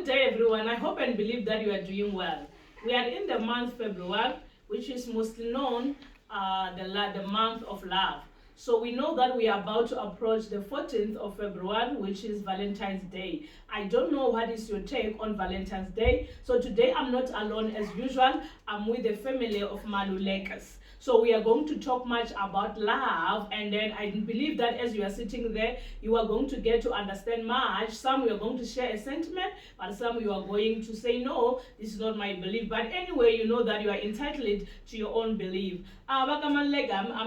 Good day, everyone. I hope and believe that you are doing well. We are in the month February, which is mostly known the month of love. So we know that we are about to approach the 14th of February, which is Valentine's Day. I don't know what is your take on Valentine's Day. So today I'm not alone as usual. I'm with the family of Malulekas. So we are going to talk much about love, and then I believe that as you are sitting there, you are going to get to understand much. Some you are going to share a sentiment, but some you are going to say, no, this is not my belief. But anyway, you know that you are entitled to your own belief. I'm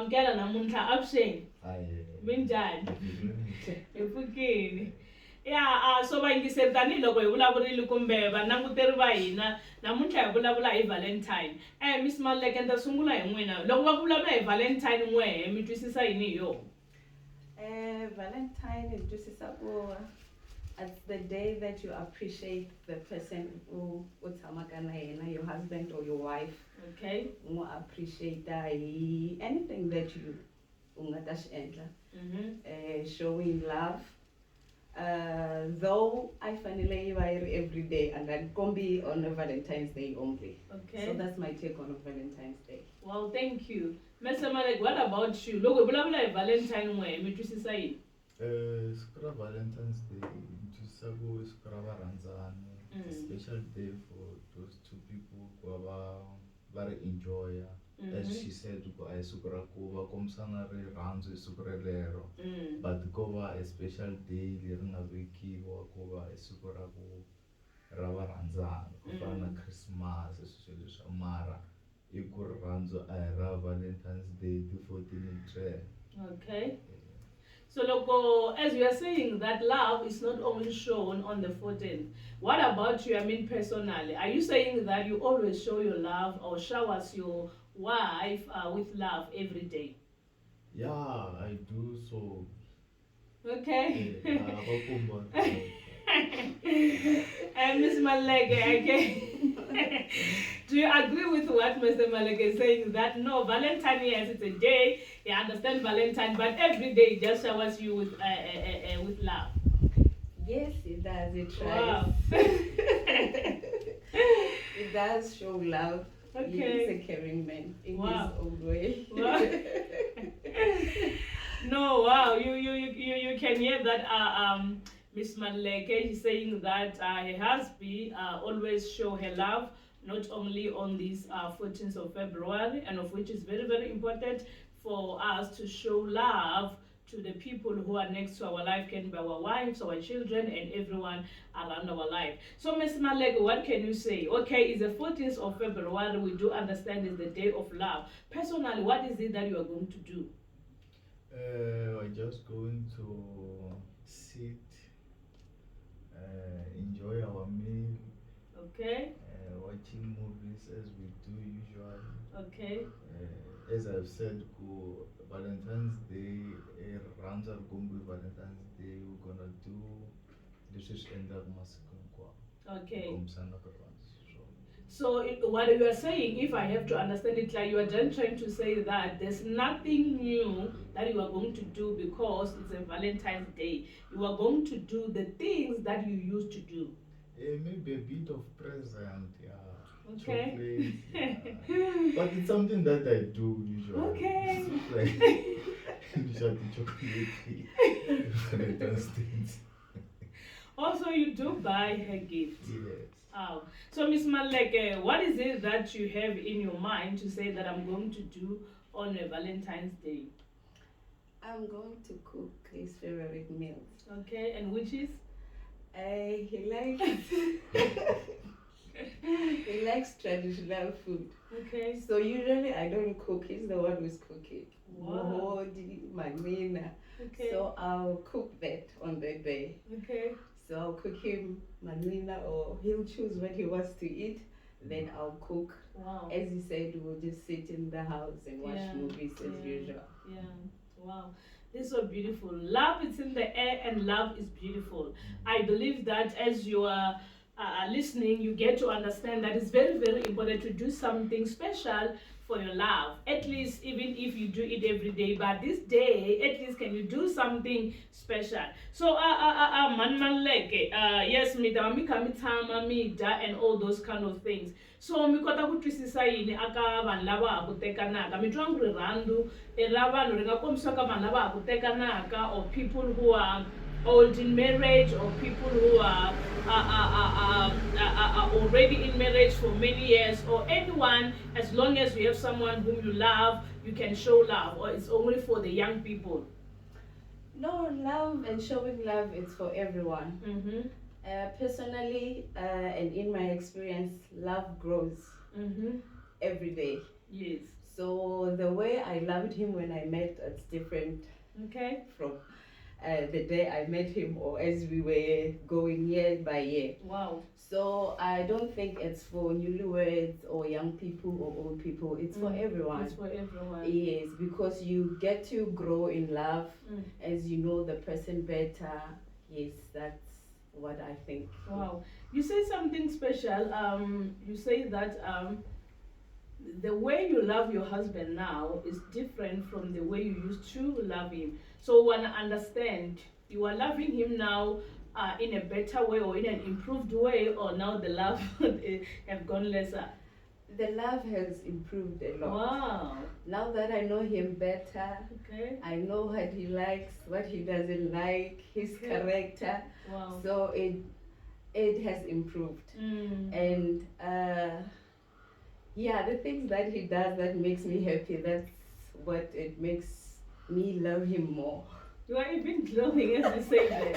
Gala Namunta Abshin. Minjani. Efukeni. Yeah, so vayingisetanile loko hi vulavurile kumbe vananguteri va hina namuntlha hi vulavula hi Valentine. Miss Maluleke ni ta sungula hi n'wina. Loko va vulavula hi Valentine n'wehe mi twisisa yini hi yona? Valentine ni twisisa ku it's the day that you appreciate the person who tshamaka na yena, your husband or your wife. Okay. Mu appreciate anything that you nga ta xi endla. Showing love. Though I finally every day and then can be on a Valentine's Day only. Okay. So that's my take on Valentine's Day. Well, thank you. Mr. Malek, what about you? Look, vulavula hi Valentine n'wehe mi twisisa yini? Siku ra Valentine's Day twisisa ku i siku ra varandzani. It's a special day for those two people ku va ri enjoya. As she said, I siku ra ku va kombisana rirhandzu hi siku relero. But ko va a special day leri nga vekiwa ku va hi siku ra ku ra varandzani ku fana na Christmas swilo leswa mara i ku rirhandzu a hi ra Valentine's Day ti 14 Okay. So look, as you are saying that love is not only shown on the 14th, what about you? I mean personally, are you saying that you always show your love or showers your wife with love every day? Yeah, I do so. Okay. And Ms. Maleke, okay. Do you agree with what Mr. Maleke is saying that no, Valentine, yes, it's a day, you understand Valentine, but every day it just showers you with love? Yes, it does. It tries. Wow. It does show love. Okay. He is a caring man in his own way. Wow. No, wow, you can hear that Miss Maleke is saying that her husband always show her love, not only on this 14th of February, and of which is very, very important for us to show love to the people who are next to our life, can be our wives, our children, and everyone around our life. So, Ms. Malek, what can you say? Okay, it's the 14th of February. We do understand it's the day of love. Personally, what is it that you are going to do? I'm just going to sit, enjoy our meal. Okay. Watching movies as we do usually. Okay. As I've said, Valentine's Day, runs are going to be Valentine's Day. We're gonna do this is end of Okay. So what you are saying, if I have to understand it, like you are then trying to say that there's nothing new that you are going to do because it's a Valentine's Day. You are going to do the things that you used to do. Maybe a bit of present, yeah. Okay. Yeah. But it's something that I do usually. Okay. It's like usually chocolate Valentine's Day. Also, you do buy her gifts. Yes. Oh. So, Miss Maleke, what is it that you have in your mind to say that I'm going to do on a Valentine's Day? I'm going to cook his favorite meal. Okay, and which is? He likes traditional food. Okay. So usually I don't cook. He's the one who's cooking. Wow. Magmina. Okay. So I'll cook that on that day. Okay. So I'll cook him magmina, or he'll choose what he wants to eat. Then I'll cook. Wow. As he said, we'll just sit in the house and watch movies as usual. Yeah. Wow. This is so beautiful. Love is in the air and love is beautiful. I believe that as you are listening, you get to understand that it's very, very important to do something special for your love. At least, even if you do it every day, but this day, at least, can you do something special? So, man, like, yes, mi da mi kami tama mi da and all those kind of things. So, mi kota ku twisisa yini aka vanhu lava ha ku tekanaka. Mi twa ku rirhandzu I ra vanhu ri nga kombisiwa ka vanhu lava ha ku tekanaka, or people who are old in marriage, or people who are already in marriage for many years, or anyone, as long as you have someone whom you love, you can show love, or it's only for the young people? No, love and showing love is for everyone. Mm-hmm. Personally, and in my experience, love grows Mm-hmm. every day. Yes. So the way I loved him when I met, it's different Okay. from the day I met him, or as we were going year by year. Wow. So I don't think it's for newlyweds or young people or old people. It's for everyone. It's for everyone. Yes, because you get to grow in love Mm. as you know the person better. Yes, that's what I think. Wow. You say something special. You say that the way you love your husband now is different from the way you used to love him. So I want to understand, you are loving him now in a better way or in an improved way, or now the love have gone lesser? The love has improved a lot. Wow. Now that I know him better, Okay. I know what he likes, what he doesn't like, his Okay. character. Wow. So it has improved. Mm. And yeah, the things that he does that makes me happy, that's what it makes me love him more. You are even glowing as you say that.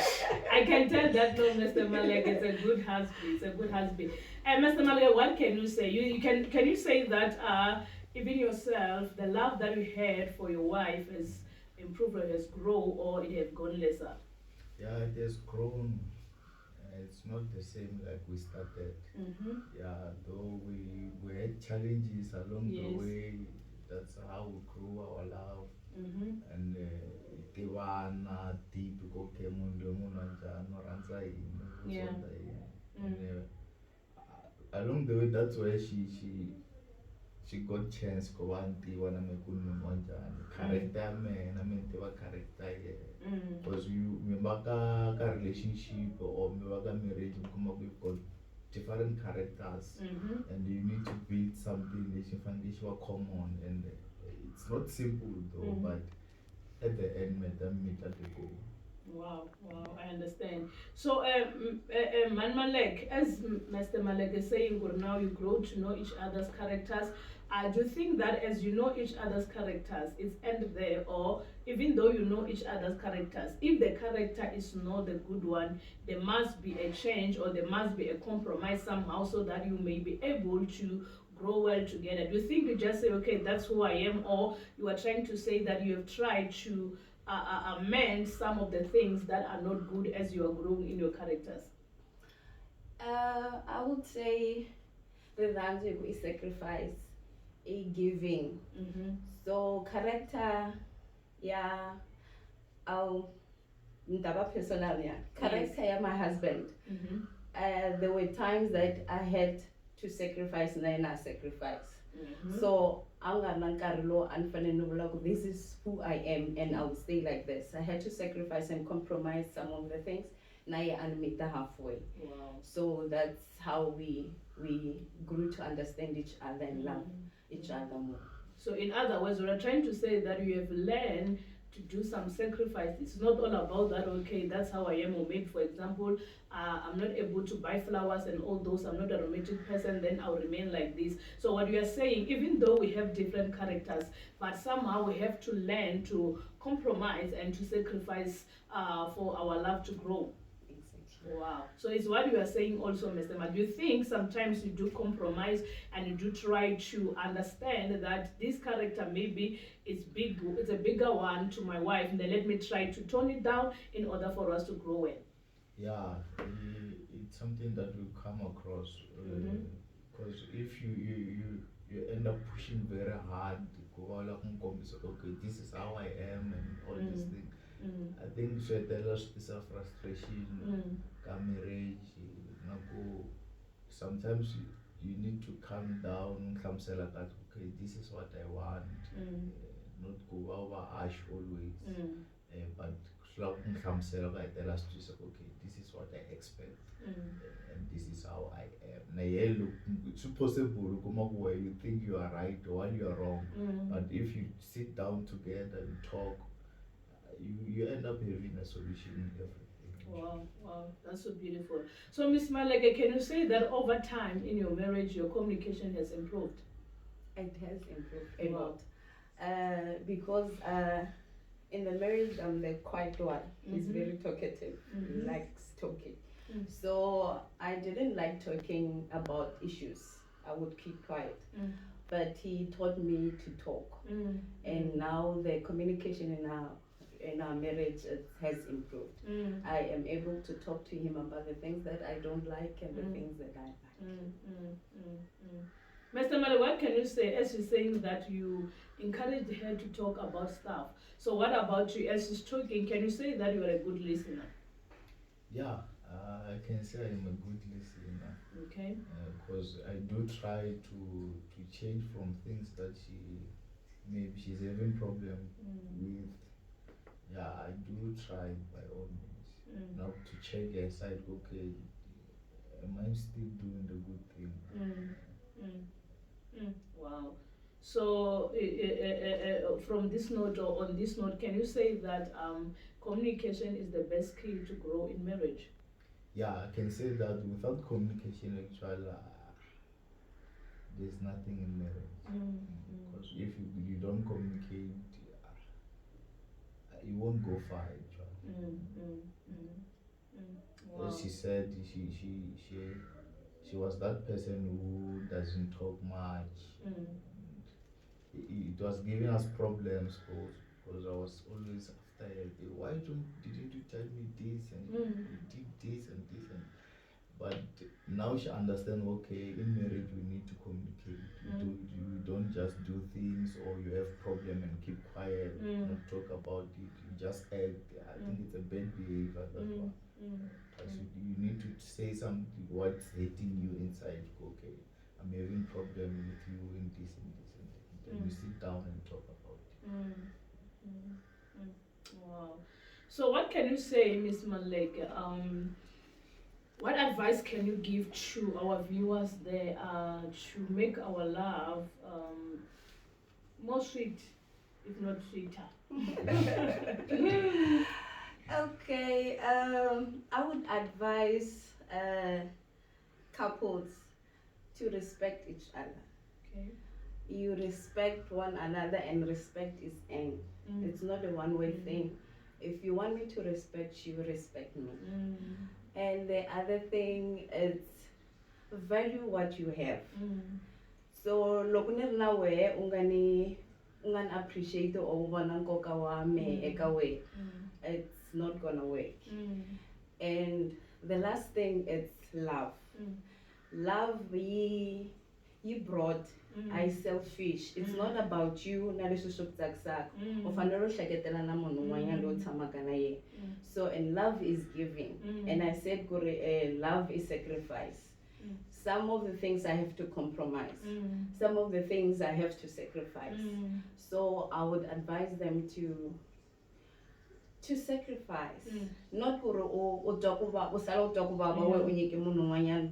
I can tell that no, Mr. Malek is a good husband. It's a good husband. And Mr. Malek, what can you say? You can you say that even yourself, the love that you had for your wife has improved or has grown, or it has gone lesser? Yeah, it has grown. It's not the same like we started. Mm-hmm. Yeah, though we had challenges along Yes. the way. That's how we grew our love. Mm-hmm. And tivana deep okay munhu lomunhu anjani u rhandza yini u Yeah. tsonda yini. And along the way, that's where she got chance ku va ni tiva na me ku ni munhu wa njhani, character ya mehe na me ni tiva character ya yena. Mm. Because mi va ka relationship or mi va ka marriage mi kuma ku you've got different characters. Mm-hmm. And you need to build something lexi fanele xi va common, and it's not simple though, Mhm. but at the end me ta meet at the goal. Wow, I understand. So, Man Malek, as Mr. Malek is saying, good, now you grow to know each other's characters. Do you think that as you know each other's characters, it's end there, or even though you know each other's characters, if the character is not the good one, there must be a change or there must be a compromise somehow so that you may be able to grow well together? Do you think you just say, okay, that's who I am, or you are trying to say that you have tried to amend some of the things that are not good as you are growing in your characters? I would say rirhandzu is sacrifice, a giving. Mm-hmm. So character, yeah, ndaba personal, yeah. Character, yeah, my husband. Mm-hmm. There were times that I had to sacrifice, and then I sacrifice. Mm-hmm. So this is who I am, and I'll stay like this. I had to sacrifice and compromise some of the things. Now I meet the halfway. Wow. So that's how we grew to understand each other and love each other more. So in other words, we're trying to say that you have learned to do some sacrifice. It's not all about that, okay, that's how I am, or maybe, for example, I'm not able to buy flowers and all those, I'm not a romantic person, then I'll remain like this. So what you are saying, even though we have different characters, but somehow we have to learn to compromise and to sacrifice for our love to grow. Exactly. Wow. So it's what you are saying also, Mr. Ma. Do you think sometimes you do compromise and you do try to understand that this character maybe is big, it's a bigger one to my wife, and then let me try to tone it down in order for us to grow well? Yeah, it's something that we come across. Because if you end up pushing very hard, okay, this is how I am and all these things. I think so tell us this frustration, marriage, sometimes you need to calm down, okay, this is what I want, not go over harsh always. But I tell us to say, okay, this is what I expect, and this is how I am. Na yellow, it's possible where you think you are right or you are wrong, but if you sit down together and talk, you end up having a solution in everything. Wow, that's so beautiful. So, Miss Maleke, can you say that over time in your marriage, your communication has improved? It has improved a Wow. lot. Because in the marriage, I'm the quiet one. He's very talkative. He likes talking. So I didn't like talking about issues. I would keep quiet. But he taught me to talk. And now the communication in our marriage has improved. I am able to talk to him about the things that I don't like and the things that I like. Mr. Mali, what can you say as you're saying that you encouraged her to talk about stuff? So what about you as she's talking? Can you say that you are a good listener? Yeah, I can say I'm a good listener. Okay. Because I do try to change from things that maybe she's having problem with. Yeah, I do try by all means. Now to check her side, okay, am I still doing the good thing? Wow. So from this note or on this note, can you say that communication is the best key to grow in marriage? Yeah, I can say that without communication, actually, there's nothing in marriage. Because if you don't communicate, you won't go far, actually. Wow. As she said, she was that person who doesn't talk much. It was giving us problems because I was always after her. Why didn't you tell me this and you did this and this and. But now she understands. Okay, in marriage we need to communicate. You don't just do things or you have problem and keep quiet, not talk about it. You just act. I think it's a bad behavior. That one. You need to say something. What's hating you inside? Okay, I'm having problem with you in this and this and this. Then we sit down and talk about it. Wow. So what can you say, Miss Maleke? What advice can you give to our viewers there to make our love more sweet, if not sweeter? Okay, I would advise couples to respect each other. Okay. You respect one another, and respect is end. It's not a one-way thing. If you want me to respect you, respect me. And the other thing is value what you have. So loko ni ri na wehe u nga ni appreciate or vona nkoka wa mehe eka wehe, it's not gonna work. And the last thing is love. Love yi broad. I selfish. It's not about you na leswi swi ku tsakisaka. U fanele u hleketela na munhu un'wanyana loyi u tshamaka na yena. So, and love is giving. And I said love is sacrifice. Some of the things I have to compromise. Some of the things I have to sacrifice. So I would advise them to sacrifice. Not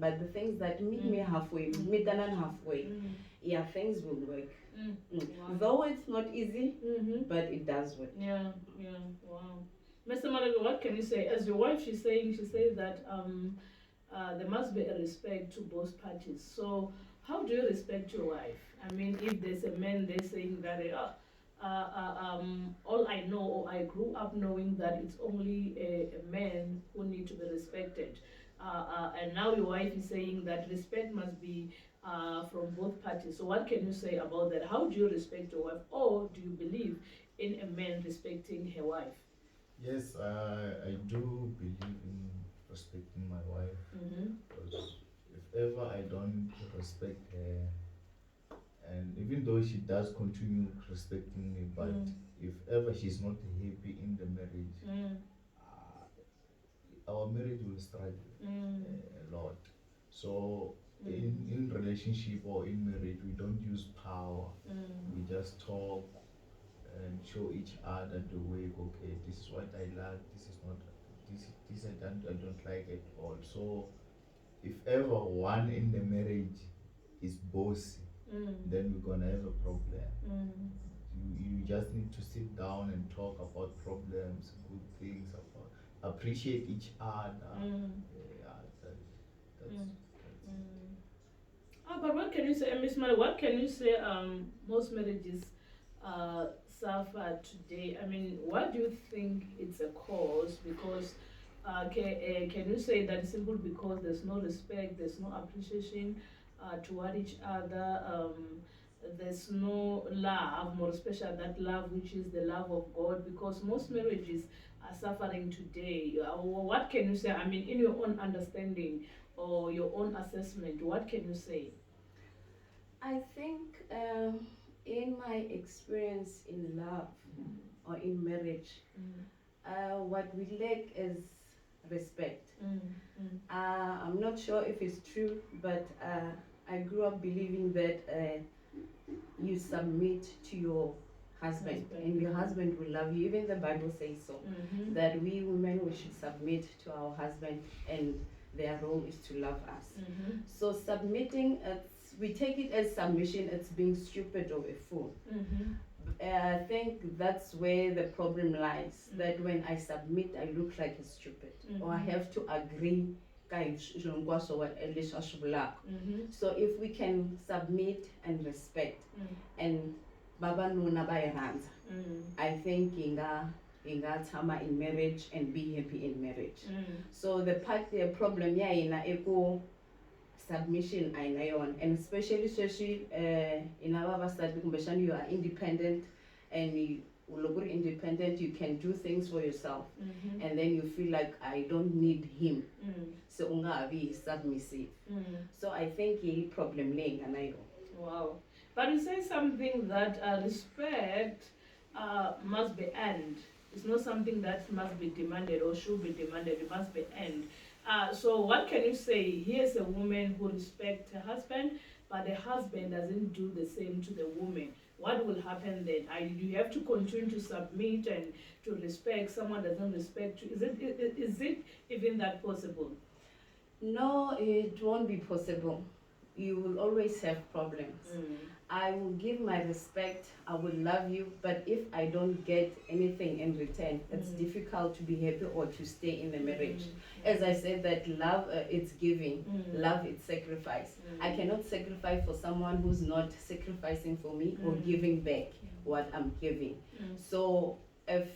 but the things that meet me halfway, meet them halfway. Yeah, things will work. Wow. Though it's not easy, but it does work. Yeah, wow. Mr. Malaga, what can you say? As your wife, she says that there must be a respect to both parties. So how do you respect your wife? I mean, if there's a man there saying that all I know, or I grew up knowing that it's only a man who need to be respected, and now your wife is saying that respect must be from both parties. So what can you say about that? How do you respect your wife, or do you believe in a man respecting her wife? Yes, I do believe in respecting my wife, because if ever I don't respect her, and even though she does continue respecting me, but if ever she's not happy in the marriage, our marriage will struggle a lot. So in relationship or in marriage, we don't use power. We just talk and show each other the way. Okay, this is what I like. This is not. This I don't like at all. So if ever one in the marriage is bossy, then we're gonna have a problem. You just need to sit down and talk about problems, good things, about appreciate each other. Yeah, that's But what can you say, Miss Mary, what can you say most marriages suffer today? I mean, what do you think it's a cause? Because can you say that simply because there's no respect, there's no appreciation toward each other, there's no love, more especially that love which is the love of God, because most marriages are suffering today. What can you say? I mean, in your own understanding or your own assessment, what can you say? I think in my experience in love or in marriage, what we lack is respect. I'm not sure if it's true, but I grew up believing that you submit to your husband and your husband will love you. Even the Bible says so, that we women, we should submit to our husband and their role is to love us. So submitting, we take it as submission, it's being stupid or a fool. I think that's where the problem lies, that when I submit, I look like a stupid, or I have to agree. So if we can submit and respect and baba nuna bayiranza, I think inga tama in marriage and be happy in marriage. So the problem yaina eko submission ayinayon, and especially in our study you are independent and independent, you can do things for yourself, and then you feel like I don't need him, so ungabi submissive. So I think a problem laying anayo. Wow. But you say something that respect must be earned. It's not something that must be demanded or should be demanded. It must be earned. So what can you say? Here's a woman who respects her husband, but the husband doesn't do the same to the woman. What will happen then? Do you have to continue to submit and to respect? Someone doesn't respect you. Is it even that possible? No, it won't be possible. You will always have problems. I will give my respect, I will love you, but if I don't get anything in return, it's difficult to be happy or to stay in the marriage. As I said, that love, it's giving, love, it's sacrifice. I cannot sacrifice for someone who's not sacrificing for me or giving back what I'm giving. So if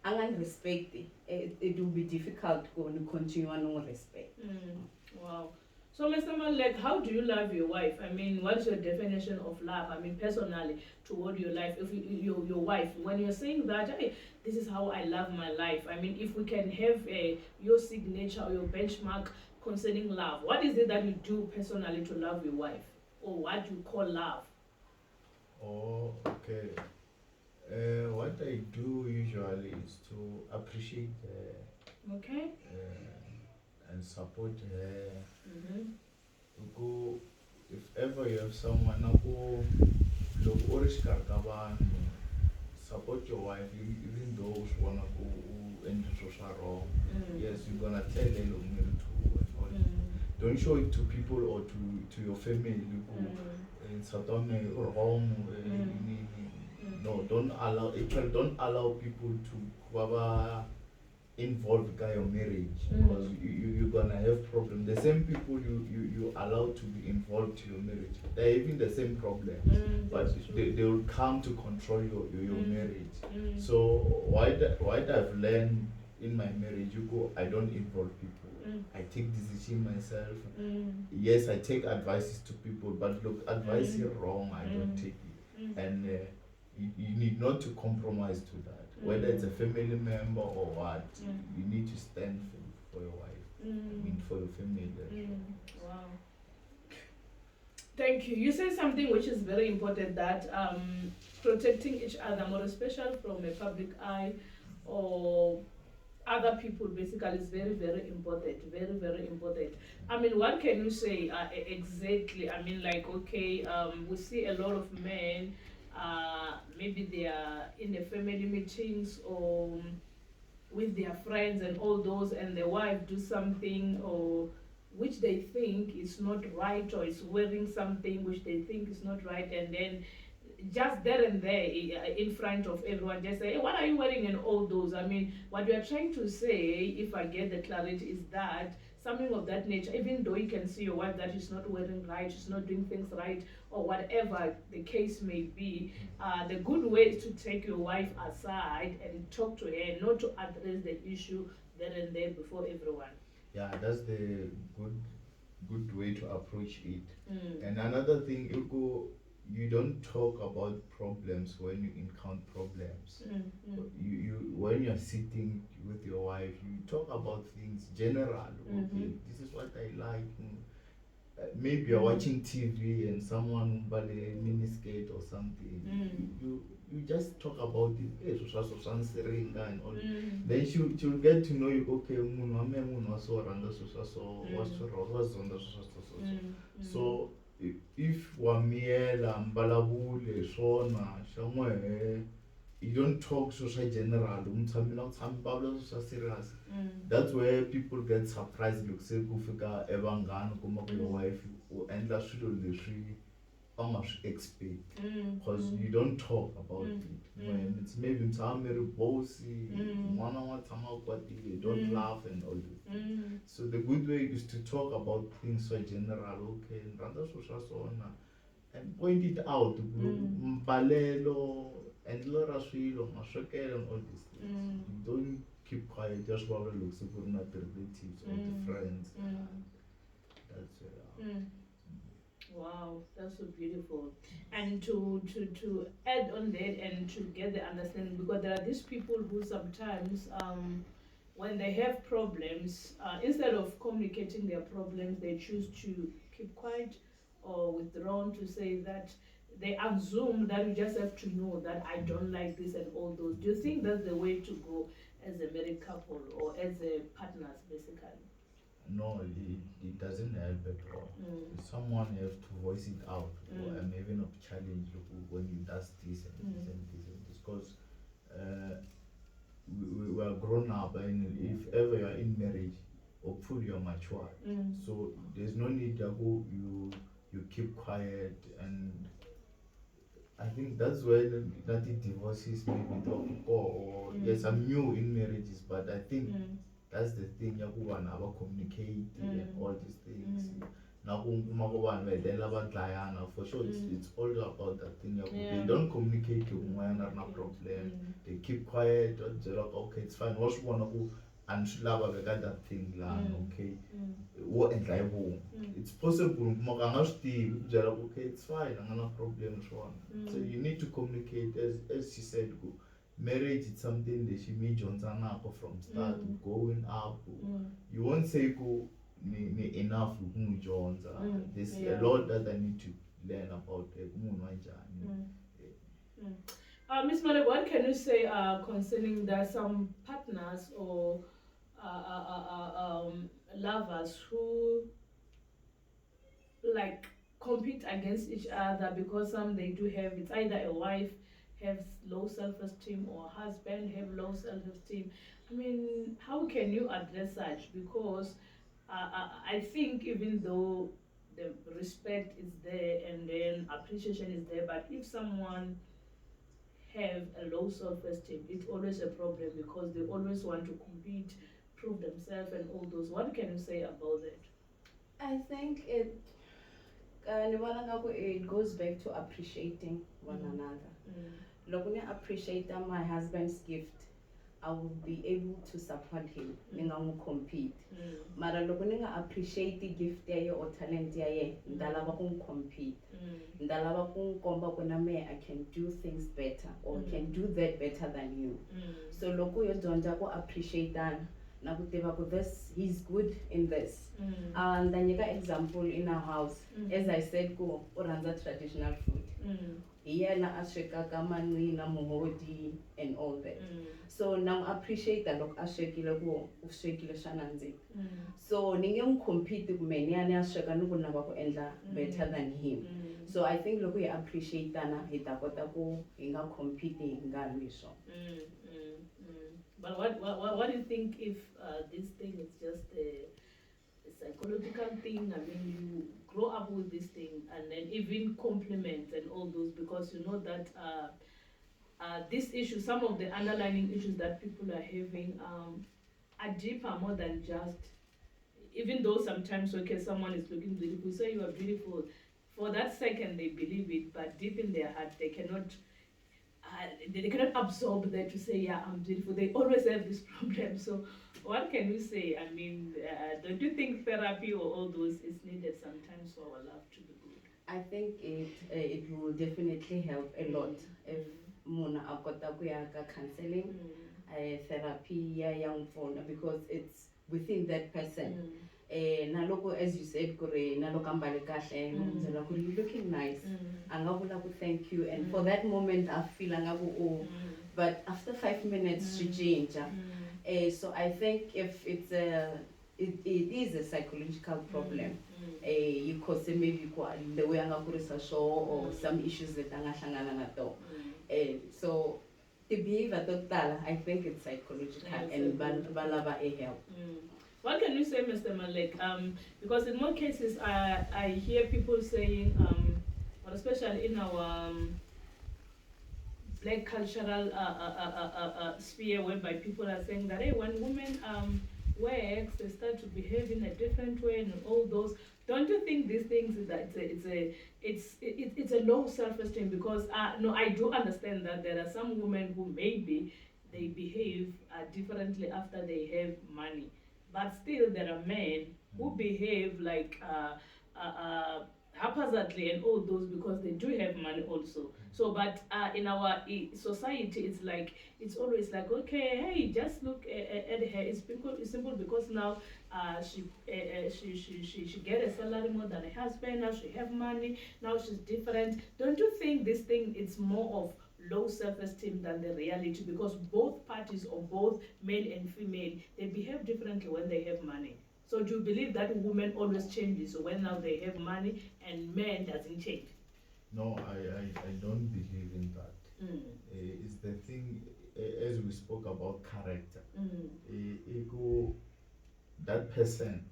I don't respect it will be difficult to continue no respect. Wow. So, Mr. Malek, how do you love your wife? I mean, what's your definition of love? I mean, personally, toward your life, if your wife, when you're saying that, hey, this is how I love my life. I mean, if we can have your signature or your benchmark concerning love, what is it that you do personally to love your wife, or what you call love? Oh, okay. What I do usually is to appreciate her. Okay. And support her. If ever you have someone support your wife, even though she wanna go and do wrong. Yes, you're gonna tell her to don't show it to people or to your family. Wrong. No, don't allow people to involve your marriage, because you're gonna have problems. The same people you allow to be involved to your marriage, they're having the same problems, but they will come to control your marriage. So what I've learned in my marriage, I don't involve people. I take decision myself. Yes, I take advices to people, but look, advice is wrong, I don't take it. And you need not to compromise to that. Whether it's a family member or what, you need to stand for your wife. I mean, for your family. Wow. Thank you. You say something which is very important, that protecting each other, more especially from a public eye or other people basically is very, very important. Very, very important. I mean, what can you say exactly? I mean, like, okay, we see a lot of men, maybe they are in the family meetings or with their friends and all those, and the wife do something or which they think is not right, or is wearing something which they think is not right, and then just there and there in front of everyone just say, hey, what are you wearing, and all those. I mean, what we are trying to say, if I get the clarity, is that something of that nature, even though you can see your wife that she's not wearing right, she's not doing things right, or whatever the case may be, the good way is to take your wife aside and talk to her, not to address the issue there and there before everyone. Yeah, that's the good way to approach it. Mm. And another thing, you don't talk about problems when you encounter problems. You when you're sitting with your wife, you talk about things general. Okay, this is what I like. Maybe you're watching TV and someone but a mini skate or something. You just talk about it. Hey, and all. Then she'll get to know you. Okay, so if wamiela mbalabule shona shamwe, you don't talk social general, serious. That's where people get surprised. Look, say kufika evangano kuma your wife and la how much expect, because you don't talk about it. When it's maybe very bossy, you don't laugh and all this. So the good way is to talk about things so general, okay, and point it out, mbalelo and lora swilo, mashokelo and all these things. You don't keep quiet, just go and look super not the relatives or the friends. That's Wow, that's so beautiful. And to add on that and to get the understanding, because there are these people who sometimes when they have problems, instead of communicating their problems, they choose to keep quiet or withdrawn, to say that they assume that you just have to know that I don't like this and all those. Do you think that's the way to go as a married couple or as a partners, basically? No, it doesn't help at all. Someone have to voice it out. I'm having a challenge when you does this and this and this and this, because we are grown up, and if ever you are in marriage, hopefully you are mature. So there's no need to go, you keep quiet. And I think that's where that the divorces maybe talk, or yes, I'm new in marriages, but I think that's the thing, never communicate and all these things. For sure, it's all about that thing. They don't communicate to one another problem. They keep quiet, okay, it's fine. What you wanna go and that thing, okay. What and like it's possible, okay, it's fine, I'm not problem. So you need to communicate, as she said, marriage is something that she made Johnson from start going up. You won't say go enough Jones. There's a lot that I need to learn about Ms. Malek, what can you say concerning that some partners or lovers who like compete against each other, because some they do have, it's either a wife have low self-esteem or husband have low self-esteem. I mean, how can you address such? Because I think even though the respect is there and then appreciation is there, but if someone have a low self-esteem, it's always a problem, because they always want to compete, prove themselves and all those. What can you say about that? I think it goes back to appreciating one another. Loko ni appreciate my husband's gift, I will be able to support him. Ninga compete. Mara loko ni appreciate the gift yaye or talent yaye, ndalaba kung compete. Ndalaba kung komba kuna me, I can do things better or can do that better than you. So loko yo donja ko appreciate that. This, he's good in this. And then you got example in our house. As I said, go oranza traditional food. yena a swekaka manqina muhodi and all that. So now appreciate that loko a swekile ku u swekile swa nandzika. So ni nge n'wi compete ku mehe ni ya ni ya sweka ni ku ni lava ku endla better than him. So I think loko hi appreciate-ana hi ta kota ku hi nga compete hi nga lwi hi swona. But what do you think if this thing is just a psychological thing? I mean, you grow up with this thing and then even compliments and all those, because you know that this issue, some of the underlying issues that people are having are deeper, more than just, even though sometimes, okay, someone is looking beautiful, say you are beautiful, for that second they believe it, but deep in their heart they cannot absorb that to say, yeah, I'm beautiful. They always have this problem. So what can you say? I mean, don't you think therapy or all those is needed sometimes for our love to be good? I think it will definitely help a lot if munhu a kota ku ya ka counseling, therapy ya young phone, because it's within that person. Na loko, as you said, kuri na loko ambale kahle ngomzela kuri you looking nice, anga vula ku thank you, and for that moment I feel anga ku oh, but after 5 minutes she change. So I think if it's it is a psychological problem, you cause maybe the way anga kurisa show or some issues that anga hlangana na to. So the behavior total, I think it's psychological, and balaba a help. What can you say, Mr. Malek? Because in more cases, I hear people saying, well, especially in our black cultural sphere, whereby people are saying that, hey, when women work, they start to behave in a different way, and all those. Don't you think these things is that it's a low self-esteem? Because no, I do understand that there are some women who maybe they behave differently after they have money. But still, there are men who behave like haphazardly and all those because they do have money also. So, but in our society, it's always like, okay, hey, just look at her. It's simple because now she get a salary more than her husband. Now she have money. Now she's different. Don't you think this thing is more of low self-esteem than the reality, because both parties, or both male and female, they behave differently when they have money? So do you believe that women always changes, so when now they have money and men doesn't change? No, I don't believe in that. It's the thing, as we spoke about character. That person,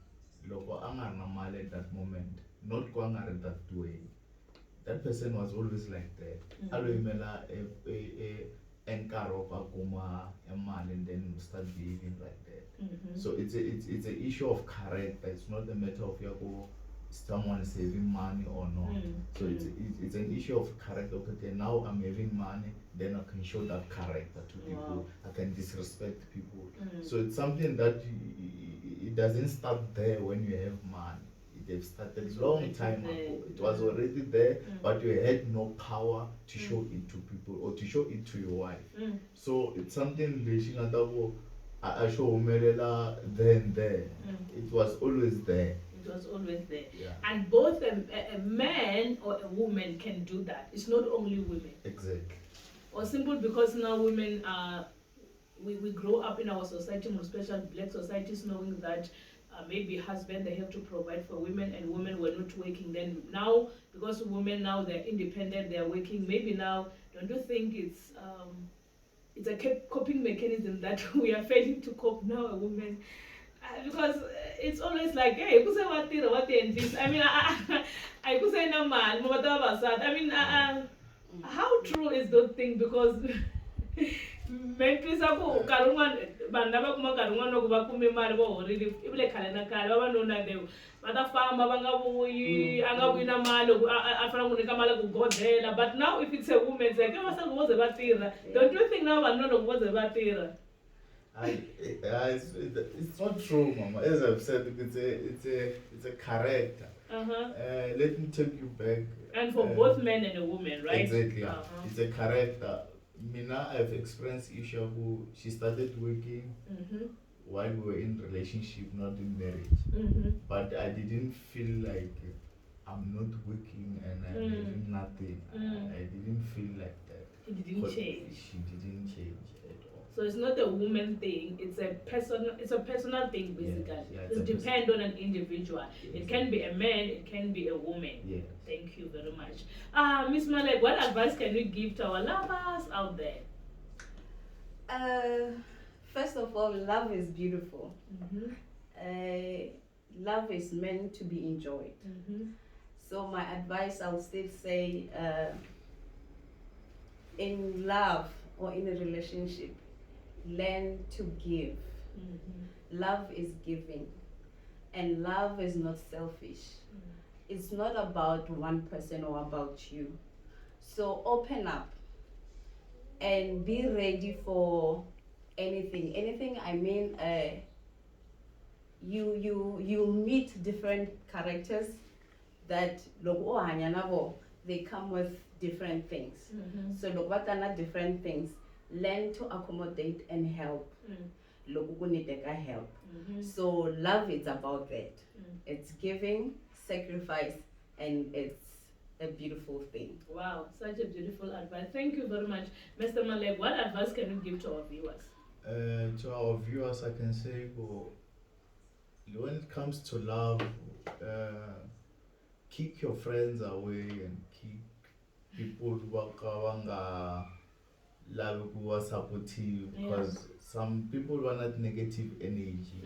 loko anga mali at that moment, not going that way. That person was always like that. Aloimela enkaro pakuma emal, and then start behaving like that. So it's an issue of character. It's not a matter of someone saving money or not. So it's an issue of character. Okay, now I'm having money, then I can show that character to people. I can disrespect people. So it's something that it doesn't start there when you have money. They've started long time ago. It was already there, but you had no power to show it to people or to show it to your wife. So it's something I show Melela then there. It was always there. It was always there. Yeah. And both a man or a woman can do that. It's not only women. Exactly. Or simple because now women we grow up in our society, more especially black societies, knowing that maybe husband, they have to provide for women, and women were not working then. Now, because women now they're independent, they're working, maybe now, don't you think it's a coping mechanism that we are failing to cope now, a woman? Because it's always like, hey, what and this. I mean, I could say no man, I mean, how true is that thing? Because mentlisa ku karungan bandaba kuma karungan no kuba kume mali bo already ibile khala na khala baba nona de bata famba banga buyi anga buina mali afana kunika mali ku godela. But now if it's a woman, it's like masa ngoze batira. Don't you think now banono ngoze batira? It's not true, Mama. As I've said, it's a character. Let me take you back. And for both men and a woman, right? Exactly. It's a character. Mina, I've experienced issue who she started working while we were in relationship, not in marriage. But I didn't feel like I'm not working and I'm doing nothing. I didn't feel like that. He didn't change. She didn't change at all. So it's not a woman thing, it's a personal thing basically. Yeah, It depends on an individual. Yes. It can be a man, it can be a woman. Yes. Thank you very much. Miss Malek, what advice can you give to our lovers out there? First of all, love is beautiful. Love is meant to be enjoyed. So my advice, I'll still say, in love or in a relationship, learn to give. Love is giving, and love is not selfish. It's not about one person or about you. So open up and be ready for anything. Anything, I mean, you meet different characters that they come with different things. So what are different things? Learn to accommodate and help. Help. So love is about that. It's giving, sacrifice, and it's a beautiful thing. Wow, such a beautiful advice. Thank you very much. Mr. Malek, what advice can you give to our viewers? To our viewers, I can say, when it comes to love, keep your friends away and keep people who are love, who are supportive, because some people want negative energy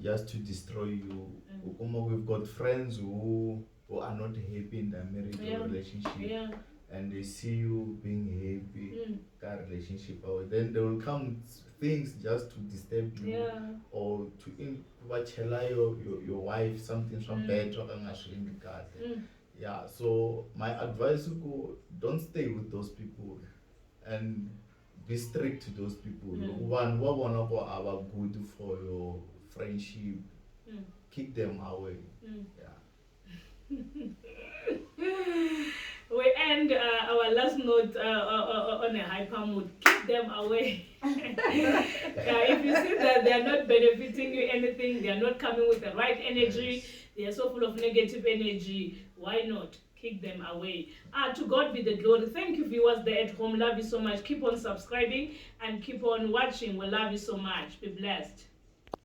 just to destroy you. We've got friends who are not happy in their marriage or relationship, and they see you being happy that relationship, then there will come things just to disturb you or to your wife something bad. So my advice would go, don't stay with those people and be strict to those people. One are good for your friendship, keep them away. We end our last note on a hyper mood. Keep them away. If you see that they are not benefiting you anything, they are not coming with the right energy, they are so full of negative energy, why not? Kick them away. To God be the glory. Thank you, viewers there at home. Love you so much. Keep on subscribing and keep on watching. We love you so much. Be blessed.